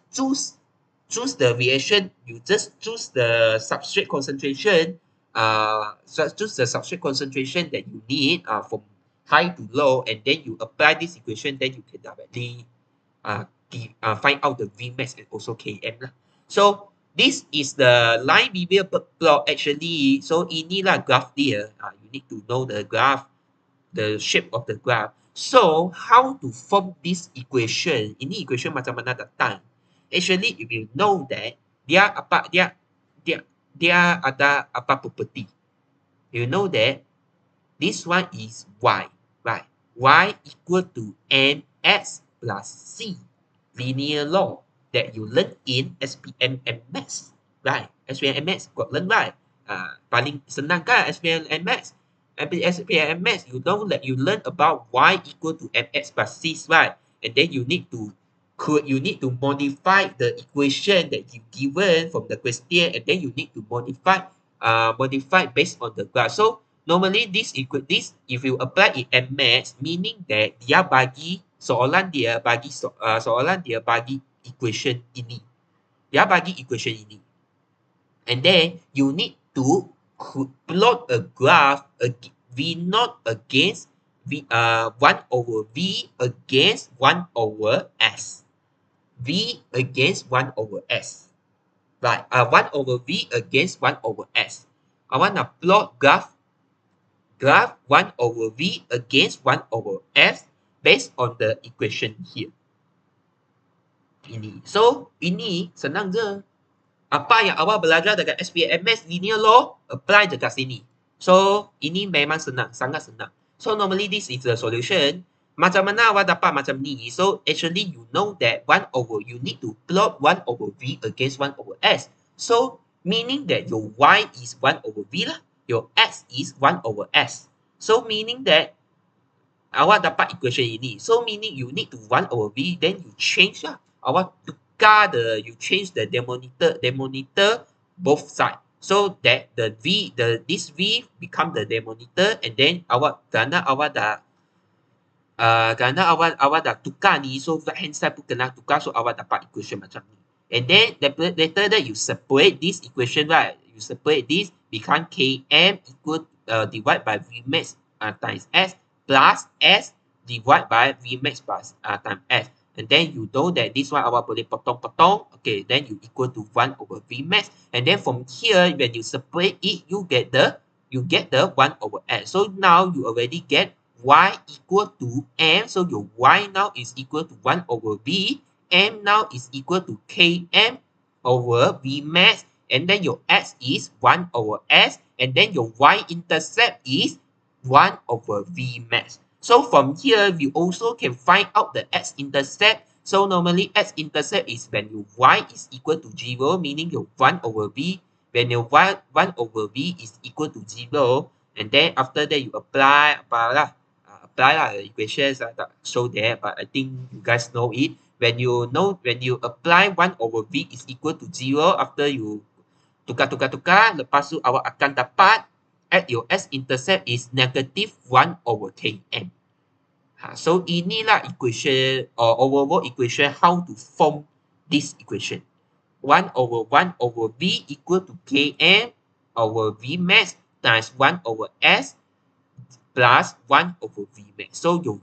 choose the reaction, you just choose the substrate concentration choose the substrate concentration that you need from high to low, and then you apply this equation, then you can directly find out the Vmax and also Km lah. So this is the Lineweaver-Burk plot actually. So inilah graph dia. You need to know the graph, the shape of the graph. So how to form this equation? Ini equation macam mana datang? Actually, if you know that dia ada apa property. You know that this one is y, right? Y equal to mx plus c, linear law that you learn in Stpm and Max, right? Stpm and Max got learn, right? Paling senang kan Stpm and Max? Stpm and Max, you learn about y equal to mx plus c, right? And then you need to modify the equation that you given from the question, and then you need to modify based on the graph. So normally this if you apply it at max, meaning that dia bagi soalan dia bagi equation ini. Dia bagi equation ini. And then you need to plot a graph V0 against 1 over V against 1 over S. V against 1 over S. Right, 1 over V against 1 over S. I want to plot graph 1 over V against 1 over S based on the equation here. Ini. So, ini senang je. Apa yang awak belajar dekat SPMS linear law, apply dekat sini. So, ini memang senang, sangat senang. So, normally this is the solution. Macam mana awak dapat macam ni? So, actually you know that you need to plot 1 over V against 1 over S. So, meaning that your Y is 1 over V lah. Your S is 1 over S. So, meaning that awak dapat equation ini. So, meaning you need to 1 over V, then you change lah. Awak tukar you change the denominator both side. So that this V become the denominator, and then kerana awak dah tukar ni, so right hand side pun kena tukar, so awak dapat equation macam ni. And then later that you separate this equation, right? You separate this, become Km equal divided by Vmax times S plus S divided by Vmax plus times S. And then you know that this one awak boleh potong-potong. Okay, then you equal to 1 over Vmax. And then from here, when you separate it, you get the 1 over S. So now you already get Y equal to M. So your Y now is equal to 1 over V. M now is equal to Km over Vmax. And then your S is 1 over S. And then your Y-intercept is 1 over Vmax. So from here, we also can find out the x-intercept. So normally x-intercept is when your y is equal to 0, meaning your 1 over v. When your 1 over v is equal to 0, and then after that you apply apply the equations show there, but I think you guys know it. When you apply 1 over V is equal to 0, after you tukar, lepas tu awak akan dapat at your S-intercept is negative 1 over Km. So inilah equation or overall equation how to form this equation. 1 over V equal to Km over Vmax times 1 over S plus 1 over Vmax. So your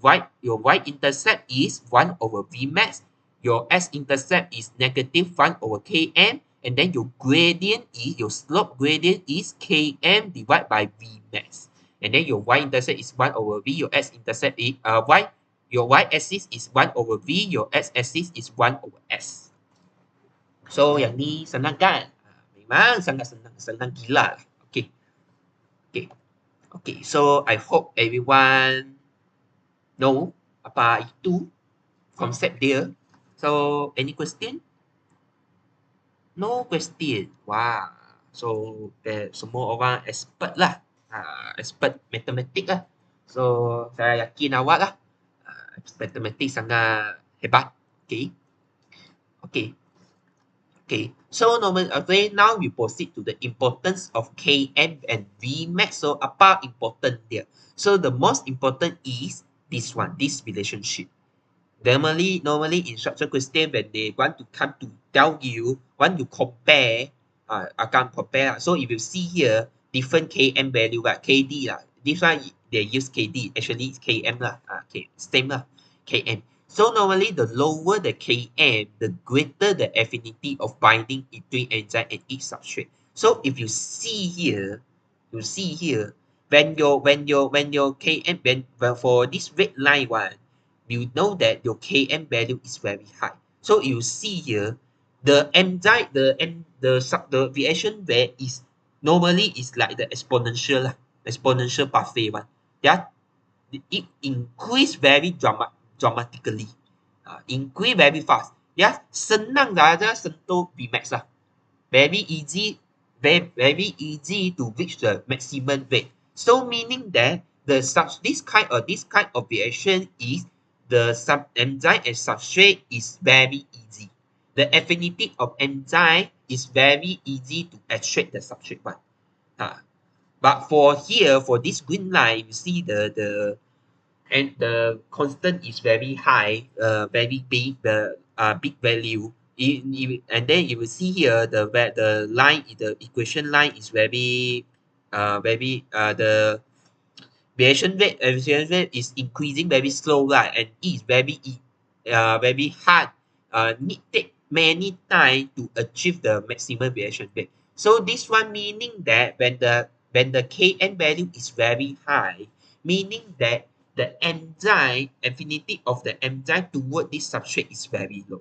y-intercept is 1 over Vmax. Your s-intercept is negative 1 over Km. And then your gradient is, your slope gradient is Km divided by Vmax. And then your y-intercept is 1 over V. Your s-intercept is, your y-axis is 1 over V. Your x-axis is 1 over S. So yang ni senang kan? Memang sangat senang. Senang gila lah. Okay. Okay. Okay, so I hope everyone know apa itu konsep dia. So, any question? No question. Wah, so semua orang expert lah. Expert matematik lah. So, saya yakin awak lah. Matematik sangat hebat. Okay. Okay. Okay, so now we proceed to the importance of Km and Vmax. So apa important dia? So the most important is this one, this relationship. Normally in structural question when they want to come to tell you, want to compare, akan compare. So if you see here, different Km value lah, KD lah. This one they use KD, actually it's Km lah. Okay, same lah, Km. So normally the lower the Km, the greater the affinity of binding between enzyme and each substrate. So if you see here, when your Km for this red line one, you know that your Km value is very high. So you see here, the enzyme, the reaction rate is normally is like the exponential pathway one. Yeah, it increase very dramatically, increase very fast. Yeah, senang saja sentuh Vmax lah. Very easy to reach the maximum rate. So meaning that this kind of reaction is the enzyme and substrate is very easy. The affinity of enzyme is very easy to extract the substrate one. But for here, for this green line, you see the constant is very high, very big, big value. And then you will see here the line, the equation line is very the reaction rate is increasing very slow, right? And it is very hard. Need take many time to achieve the maximum reaction rate. So this one meaning that when the Kn value is very high, meaning that the enzyme affinity of the enzyme toward this substrate is very low.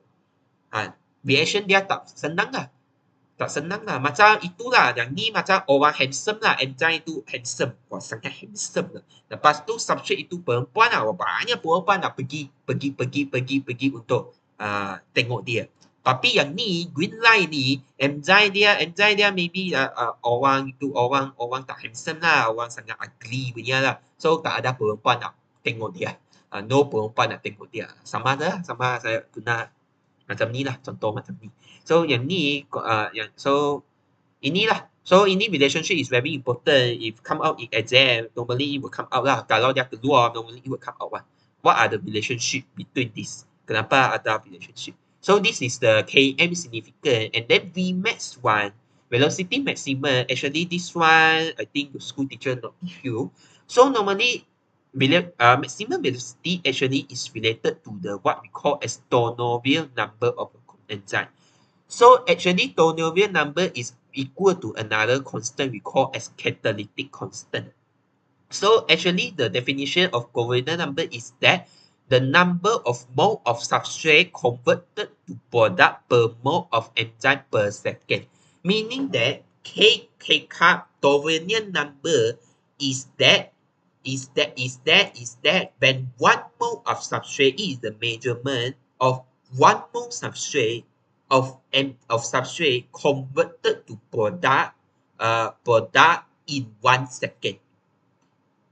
Reaction dia tak senang lah. Macam itulah, yang ni macam orang handsome lah. Enzyme tu handsome. Wah, sangat handsome lah. Lepas tu substrate itu perempuan lah. Banyak perempuan lah pergi untuk tengok dia. Tapi yang ni, green line ni, enzyme dia maybe orang tak handsome lah. Orang sangat ugly punya lah. So, tak ada perempuan nak tengok dia. No perempuan nak tengok dia. Sama saya guna macam ni lah, contoh macam ni. So yang ni inilah. So ini relationship is very important. If come out in exam, normally it will come out lah. Kalau dia keluar, normally it will come out lah. What are the relationship between this? Kenapa ada relationship? So this is the Km significant, and then Vmax one, velocity maximum. Actually this one, I think the school teacher not give you. So normally maximum velocity actually is related to the what we call as turnover number of enzyme. So actually turnover number is equal to another constant we call as catalytic constant. So actually the definition of turnover number is that the number of mole of substrate converted to product per mole of enzyme per second. Meaning that K cup turnover number is that when 1 mole of substrate is the measurement of 1 mole substrate of substrate converted to product in 1 second.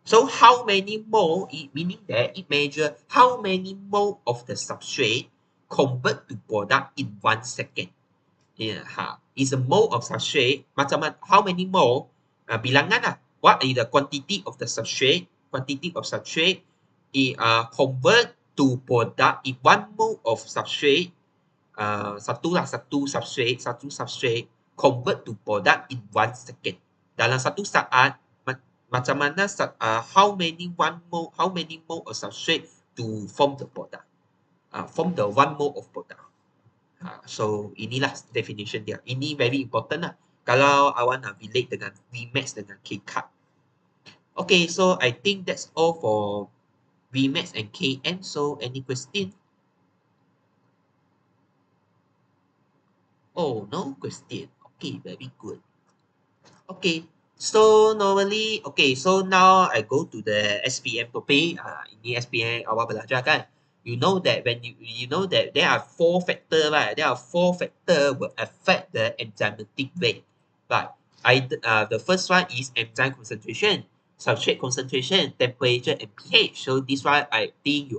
So how many mole, meaning that it measure how many mole of the substrate convert to product in 1 second. Yeah, is a mole of substrate. Macam how many mole? Bilangan lah. What is the quantity of the substrate? Quantity of substrate convert to product in 1 mole of substrate. Satu substrate convert to product in 1 second. Dalam satu saat, macam mana how many mole of substrate to form the product, form the 1 mole of product. So inilah definition dia. Ini very important lah. Kalau awak nak relate dengan Vmax dengan Kcut. Okay, so I think that's all for Vmax and Kn. So any question? Oh, no question. Okay, very good. Okay, so normally, okay, so now I go to the SPM topic. Ini SPM awak belajar kan? You know that you know that there are 4 factors, right? There are 4 factors will affect the enzymatic rate. But the first one is enzyme concentration, substrate concentration, temperature, and pH. So this one I think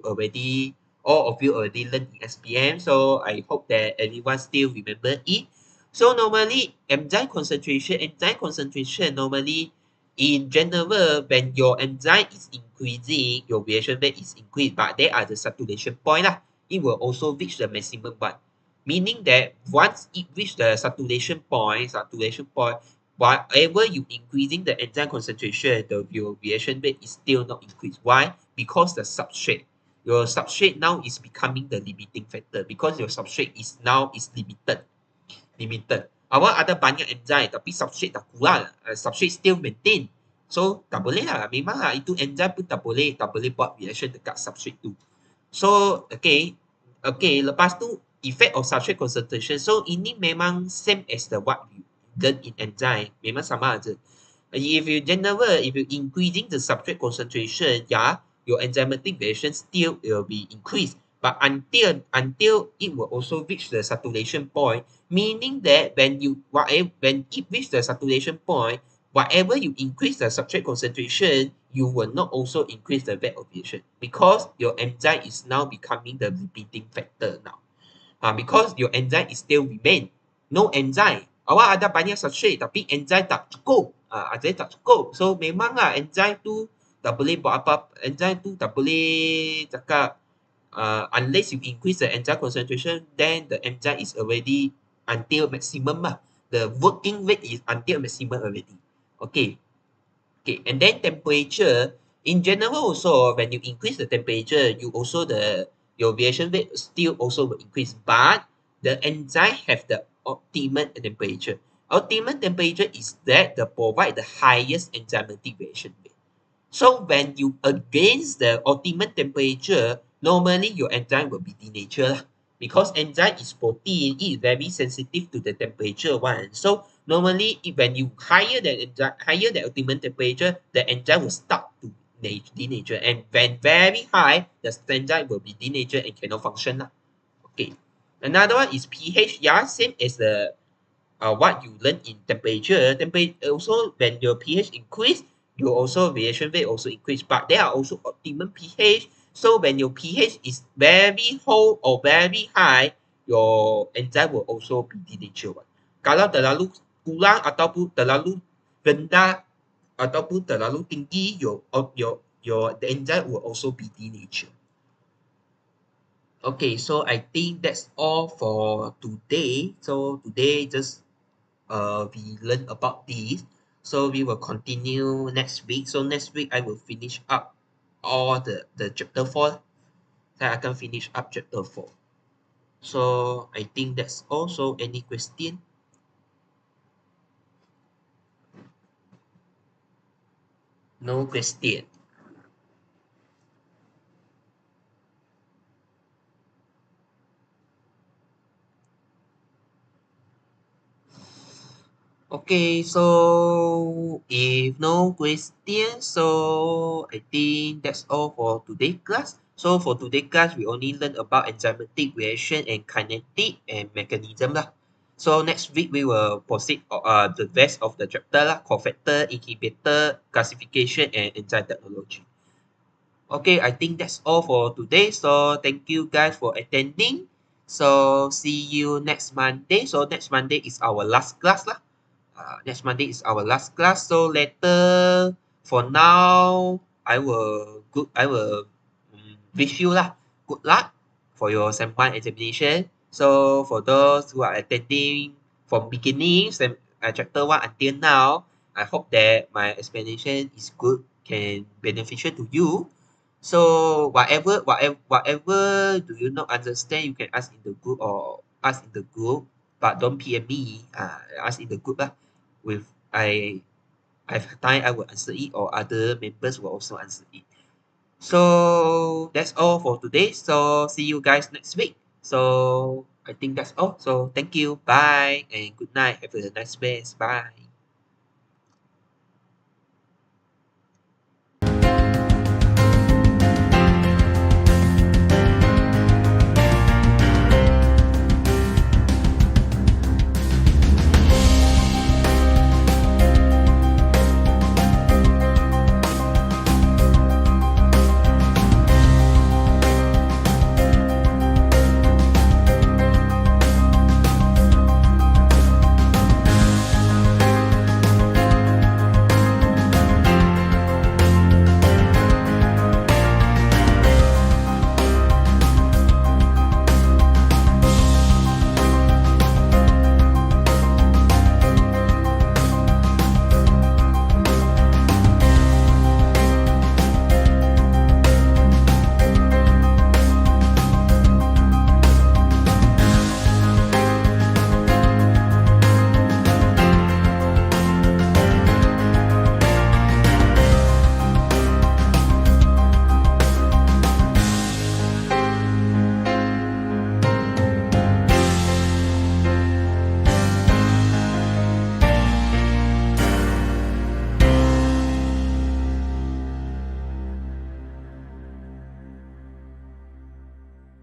all of you already learned in SPM. So I hope that everyone still remember it. So normally enzyme concentration normally in general when your enzyme is increasing, your reaction rate is increased, but there are the saturation point lah. It will also reach the maximum one. Meaning that once it reach the saturation point, whatever you increasing the enzyme concentration, your reaction rate is still not increased. Why? Because the substrate. Your substrate now is becoming the limiting factor because your substrate is limited. Awak ada banyak enzyme tapi substrate dah kurang, substrate still maintain. So tak boleh lah, memang lah itu enzyme pun tak boleh buat reaction dekat substrate tu. So okay, lepas tu effect of substrate concentration. So ini memang same as the what you learn in enzyme, memang sama aja. If you increasing the substrate concentration, yeah, your enzymatic reaction still will be increased. But until it will also reach the saturation point, meaning that when it reach the saturation point, whatever you increase the substrate concentration, you will not also increase the rate of reaction because your enzyme is now becoming the repeating factor now. Because your enzyme is still remain. No enzyme. Awak ada banyak substrate tapi enzyme tak cukup. Enzyme tak cukup. So memanglah enzyme tu tak boleh buat apa. Enzyme tu tak boleh cakap unless you increase the enzyme concentration, then the enzyme is already until maximum lah. The working rate is until maximum already. Okay. And then temperature, in general also, when you increase the temperature, your reaction rate still also will increase. But the enzyme have the optimum temperature. Optimum temperature is that provide the highest enzymatic reaction rate. So when you against the optimum temperature, normally your enzyme will be denatured because enzyme is protein, it is very sensitive to the temperature one. So normally when you higher the optimum temperature, the enzyme will start to denature, and when very high, the enzyme will be denatured and cannot function. Okay. Another one is pH. Yeah, same as the what you learn in temperature. Also when your pH increase, your also reaction rate also increase, but there are also optimum pH. So when your pH is very low or very high, your enzyme will also be denatured. Kalau terlalu kurang ataupun terlalu rendah ataupun terlalu tinggi, the enzyme will also be denatured. Okay, so I think that's all for today. So today just we learn about this. So we will continue next week. So next week I will finish up all the chapter 4. Saya akan finish up chapter 4. So I think that's also any question. No question. Okay, so if no question, so I think that's all for today's class. So for today's class, we only learn about enzymatic reaction and kinetic and mechanism lah. So next week we will proceed the rest of the chapter lah, cofactor, inhibitor, classification, and enzyme technology. Okay, I think that's all for today. So thank you guys for attending. So see you next Monday. So next Monday is our last class lah. Next Monday is our last class. So later, for now, I will wish you lah good luck for your sem 1 examination. So for those who are attending from beginning chapter 1 until now, I hope that my explanation is good, can beneficial to you. So whatever do you not understand, you can ask in the group or ask in the group, but don't PM me. Ask in the group lah. With I have time, I will answer it, or other members will also answer it. So that's all for today. So see you guys next week. So I think that's all. So thank you. Bye and good night. Have a nice rest. Bye.